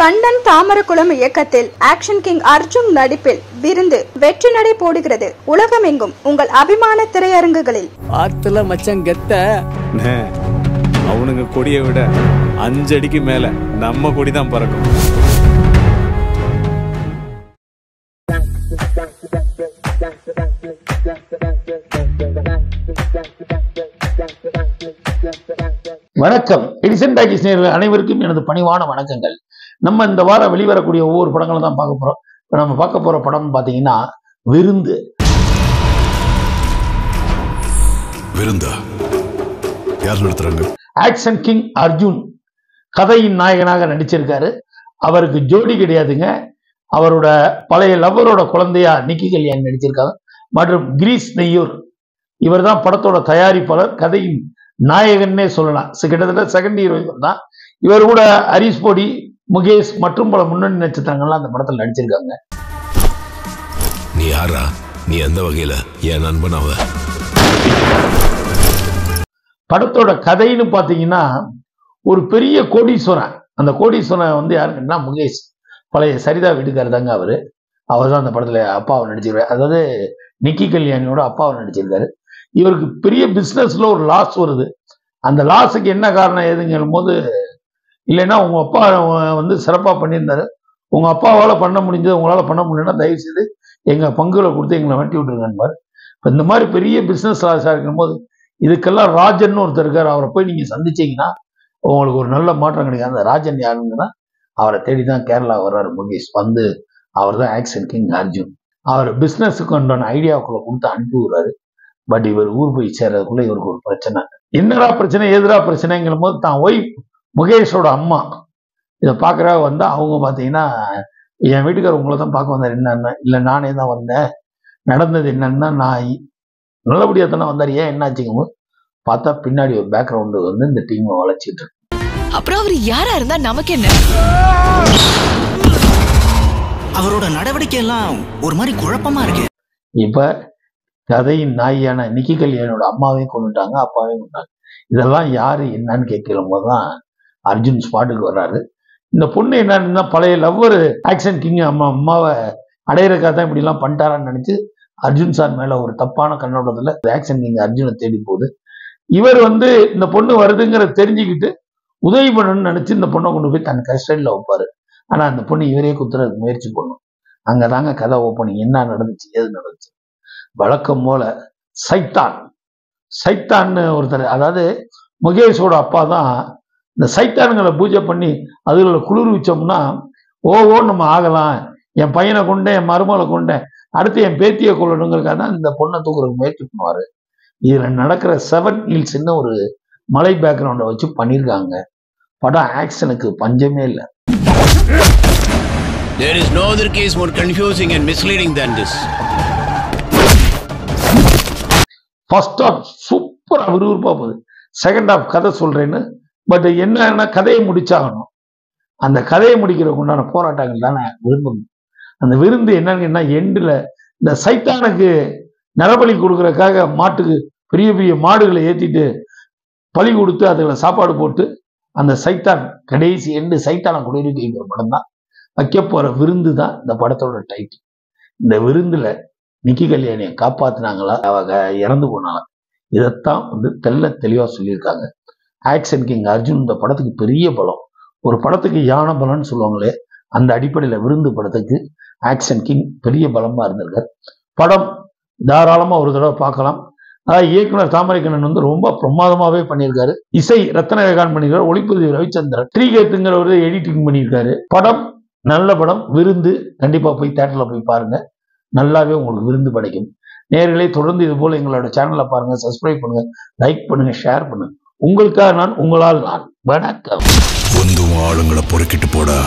கண்ணன் தாமரகுளம் இயக்கத்தில் action king Arjun நடிப்பில் விருந்து வெற்றி நடை போடுகிறது உலகமெங்கும் உங்கள் அபிமான திரையரங்குகளில். ஆத்துல மச்சான் கெத்த அவனுங்க கொடியை விட 5 அடிக்கு மேல நம்ம கொடிதான் பறக்கும். வணக்கம். எடிசன் டாக்கீஸ் நேயர்கள் அனைவருக்கும் எனது பணிவான வணக்கங்கள். நம்ம இந்த வாரம் வெளிவரக்கூடிய ஒவ்வொரு படங்களும் தான் பார்க்க போறோம். இப்போ நம்ம பார்க்க போற படம் பார்த்தீங்கன்னா விருந்து. யார் நடத்துறாங்க? ஆக்ஷன் கிங் அர்ஜுன் கதையின் நாயகனாக நடிச்சிருக்காரு. அவருக்கு ஜோடி கிடையாதுங்க. அவரோட பழைய லவ்வரோட குழந்தையா நிக்கி கல்யாண் நடிச்சிருக்காங்க. மற்றும் கிரீஸ் நெய்யூர் இவர் தான் படத்தோட தயாரிப்பாளர், கதையின் நாயகன்னே சொல்லலாம். கிட்டத்தட்ட செகண்ட் ஹீரோ இவர் தான். இவர் கூட ஹரிஷ் போடி, முகேஷ் மற்றும் பல முன்னணி நட்சத்திரங்கள்லாம் அந்த படத்தில் நடிச்சிருக்காங்க. நீ யாரா? நீ எந்த வகையில என் நண்பனாவ? படத்தோட கதைன்னு பாத்தீங்கன்னா ஒரு பெரிய கோடீஸ்வரன். அந்த கோடீஸ்வரன் வந்து யாருன்னா முகேஷ், பழைய சரிதா வீட்டுக்காரர் தாங்க அவரு. அவர் தான் அந்த படத்துல அப்பாவை நடிச்சிருக்காரு. அதாவது நிக்கி கல்யாணியோட அப்பாவை நடிச்சிருக்காரு. இவருக்கு பெரிய பிசினஸ்ல ஒரு லாஸ் வருது. அந்த லாஸுக்கு என்ன காரணம் ஏதுங்கும் போது, இல்லைன்னா உங்க அப்பா வந்து சிறப்பா பண்ணியிருந்தாரு, உங்க அப்பாவால பண்ண முடிஞ்சது உங்களால பண்ண முடியலன்னா தயவு செய்து எங்க பங்குகளை கொடுத்து எங்களை வெட்டி விட்டுருங்கன்னு. இந்த மாதிரி பெரிய பிசினஸ் லாஸா இருக்கும் போது இதுக்கெல்லாம் ராஜன் ஒருத்தர் இருக்காரு. அவரை போய் நீங்க சந்திச்சீங்கன்னா உங்களுக்கு ஒரு நல்ல மாற்றம் கிடைக்கும். அந்த ராஜன் யாருங்கன்னா அவரை தேடிதான் கேரளா வர்றாரு முகேஷ். வந்து அவர் தான் ஆக்ஷன் கிங் அர்ஜுன். அவர் பிசினஸுக்கு உண்டான ஐடியாவுக்குள்ள கொடுத்து அனுப்பி விடுறாரு. பட் இவர் ஊர் போய் சேர்றதுக்குள்ள இவருக்கு ஒரு பிரச்சனை. என்னடா பிரச்சனை, எதிரா பிரச்சனைங்கிற போது தான் ஒய்ஃப் முகேஷோட அம்மா இதை பார்க்கறா வந்தா. அவங்க பார்த்தீங்கன்னா என் வீட்டுக்காரர் உங்களை தான் பார்க்க வந்தார். என்னன்னா இல்லை நானே தான் வந்தேன், நடந்தது என்னன்னா நான் நல்லபடியா தானே வந்தார், ஏன் என்னாச்சுங்க பார்த்தா பின்னாடி ஒரு பேக்ரவுண்டு வந்து இந்த டீமை வளைச்சிட்டு. அப்புறம் அவர் யாரா இருந்தா நமக்கு என்ன? அவரோட நடவடிக்கை எல்லாம் ஒரு மாதிரி குழப்பமா இருக்கு. இப்ப கதையின் நாயான நிக்கி கல்யாணோட அம்மாவையும் கொண்டுட்டாங்க, அப்பாவையும் கொண்டாங்க. இதெல்லாம் யாரு என்னன்னு கேட்கும் போதுதான் அர்ஜுன் ஸ்பாட்டுக்கு வர்றாரு. இந்த பொண்ணு என்னன்னா பழைய லவ்வர் ஆக்ஷன் கிங் அம்மாவை அடையிறக்காக தான் இப்படி எல்லாம் பண்ணிட்டாரான்னு நினைச்சு அர்ஜுன் சார் மேல ஒரு தப்பான கண்ணோட்டத்துல ஆக்ஷன் கிங் அர்ஜுனை தேடி போகுது. இவர் வந்து இந்த பொண்ணு வருதுங்கிற தெரிஞ்சுக்கிட்டு உதவி பண்ணணும்னு நினைச்சு இந்த பொண்ணை கொண்டு போய் தன் கஸ்டடியில் வைப்பாரு. ஆனா அந்த பொண்ணு இவரே குத்துறதுக்கு முயற்சி பண்ணும். அங்கதாங்க கதை ஓப்பனிங். என்ன நடந்துச்சு, ஏது நடந்துச்சு? வழக்கம் போல சைத்தான்னு ஒருத்தர், அதாவது முகேஷோட அப்பா தான் இந்த சைத்தானுங்களை பூஜை பண்ணி அதுல குளிர் வச்சோம்னா ஓ நம்ம ஆகலாம், என் பையனை கொண்டேன், என் மருமகளை கொண்டேன், அடுத்து என் பேத்தியை கொள்ளணுங்கிறதுக்காக தான் இந்த பொண்ணை தூக்குறதுக்கு முயற்சி பண்ணுவாரு. இதுல நடக்கிற 7 ஹில்ஸ்ன்னு ஒரு மலை பேக்ரவுண்டை வச்சு பண்ணியிருக்காங்க. படம் ஆக்ஷனுக்கு பஞ்சமே இல்லை. There is no other case more confusing and misleading than this. First half சூப்பரா விறுவிறுப்பா போகுது. செகண்ட் ஹாஃப் கதை சொல்றேன்னு, பட் என்னன்னா கதையை முடிச்சாகணும். அந்த கதையை முடிக்கிறதுக்கு உண்டான போராட்டங்கள் தானே விருந்து. அந்த விருந்து என்னன்னா எண்டுல இந்த சைத்தானுக்கு நரபலி கொடுக்கறதுக்காக மாட்டுக்கு பெரிய பெரிய மாடுகளை ஏத்திட்டு பலி கொடுத்து அதுல சாப்பாடு போட்டு அந்த சைத்தான் கடைசி எண்டு சைத்தான குடியிருக்க வைக்கிற படம் தான். வைக்க போற விருந்து தான் இந்த படத்தோட டைட்டில். இந்த விருந்துல நிக்கி கல்யாணியை காப்பாத்தினாங்களா, அவங்க இறந்து போனாங்களா, இதைத்தான் வந்து தெளிவா சொல்லியிருக்காங்க. ஆக்ஷன் கிங் அர்ஜுன் இந்த படத்துக்கு பெரிய பலம். ஒரு படத்துக்கு யானை பலம்னு சொல்லுவாங்களே, அந்த அடிப்படையில விருந்து படத்துக்கு ஆக்ஷன் கிங் பெரிய பலமா இருந்திருக்காரு. படம் தாராளமா ஒரு தடவை பார்க்கலாம். அதாவது இயக்குனர் தாமரைக்கண்ணன் வந்து ரொம்ப பிரமாதமாவே பண்ணியிருக்காரு. இசை ரத்னவேகான் பண்ணியிருக்காரு. ஒளிப்பதிவு ரவிச்சந்திரன், ட்ரீகேத்துங்கிறவரு எடிட்டிங் பண்ணியிருக்காரு. படம் நல்ல படம். விருந்து கண்டிப்பா போய் தியேட்டர்ல போய் பாருங்க, நல்லாவே உங்களுக்கு விருந்து படைக்கும். நேயர்களே, தொடர்ந்து இது போல எங்களோட சேனலை பாருங்க, சப்ஸ்கிரைப் பண்ணுங்க, லைக் பண்ணுங்க, ஷேர் பண்ணுங்க. உங்களுக்காக நான், உங்களால் நான். வணக்கம். ஆளுங்களை பொறுக்கிட்டு போடா.